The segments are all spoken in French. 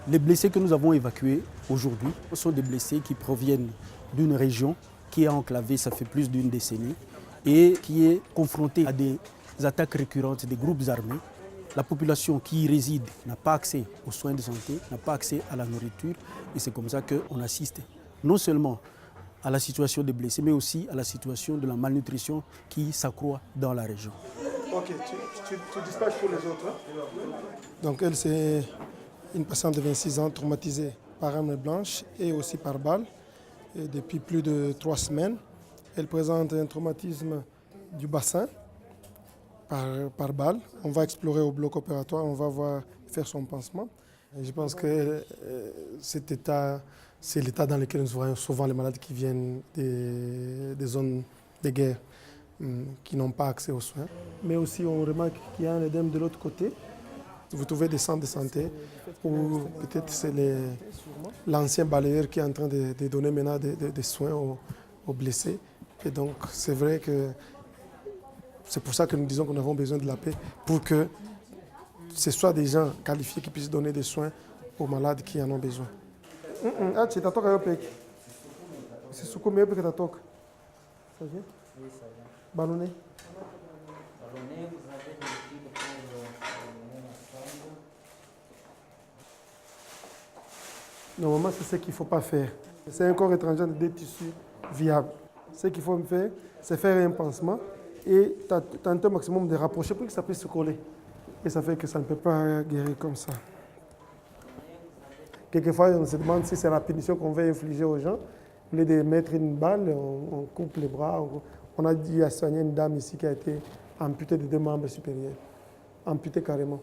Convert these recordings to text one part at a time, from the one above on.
Les blessés que nous avons évacués aujourd'hui sont des blessés qui proviennent d'une région qui est enclavée, ça fait plus d'une décennie, et qui est confrontée à des attaques récurrentes des groupes armés. La population qui y réside n'a pas accès aux soins de santé, n'a pas accès à la nourriture, et c'est comme ça qu'on assiste non seulement à la situation des blessés, mais aussi à la situation de la malnutrition qui s'accroît dans la région. Ok, tu dispatches pour les autres. Hein? Donc elle, c'est une patiente de 26 ans traumatisée par arme blanche et aussi par balle. Et depuis plus de 3 semaines, elle présente un traumatisme du bassin par balle. On va explorer au bloc opératoire, on va faire son pansement. Et je pense que cet état, c'est l'état dans lequel nous voyons souvent les malades qui viennent des zones de guerre, qui n'ont pas accès aux soins. Mais aussi, on remarque qu'il y a un édème de l'autre côté. Vous trouvez des centres de santé où peut-être c'est l'ancien balayeur qui est en train de donner maintenant des soins aux blessés. Et donc, c'est vrai que c'est pour ça que nous disons que nous avons besoin de la paix, pour que ce soit des gens qualifiés qui puissent donner des soins aux malades qui en ont besoin. Ah, tu t'attends à Yopek. C'est ce qu'on que t'attends. Ça vient? Oui, ça vient. Ballonné. Ballonné, vous avez des liquides pour ballonner ensemble. Normalement, c'est ce qu'il ne faut pas faire. C'est un corps étranger de des tissus viables. Ce qu'il faut faire, c'est faire un pansement et tenter au maximum de rapprocher pour que ça puisse se coller. Et ça fait que ça ne peut pas guérir comme ça. Quelquefois, on se demande si c'est la punition qu'on veut infliger aux gens. Au lieu de mettre une balle, on coupe les bras. On a dit à soigner une dame ici qui a été amputée de 2 membres supérieurs. Amputée carrément.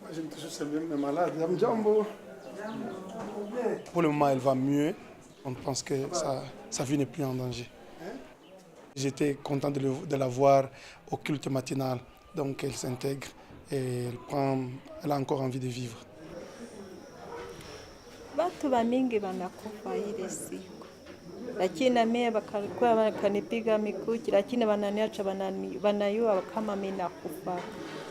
Moi, j'aime toujours servir mes malades. Pour le moment, elle va mieux. On pense que sa vie n'est plus en danger. J'étais content de la voir au culte matinal. Donc elle s'intègre et elle a encore envie de vivre. Watu wamingi wanakufa ile siku, lakini mimi wakakuwa wakanipiga mikuki, lakini wananiacha wanayua kama mimi nakufa,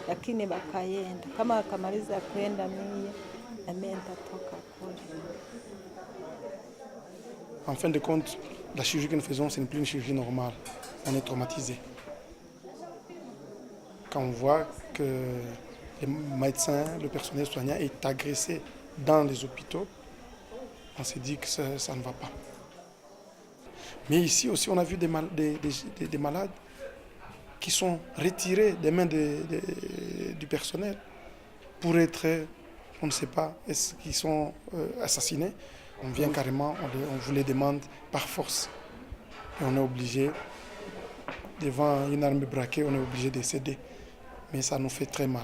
lakini wakaenda. Kama wakamaliza kwenda mimi na mimi nitatoka kule. En fin de compte, la chirurgie que nous faisons, ce n'est plus une chirurgie normale. On est traumatisé. Quand on voit que les médecins, le personnel soignant est agressé dans les hôpitaux, on s'est dit que ça ne va pas. Mais ici aussi, on a vu des malades qui sont retirés des mains du personnel pour être, on ne sait pas, est-ce qu'ils sont assassinés. On vient carrément, on vous les demande par force. Et on est obligé, devant une arme braquée, on est obligé de céder. Mais ça nous fait très mal.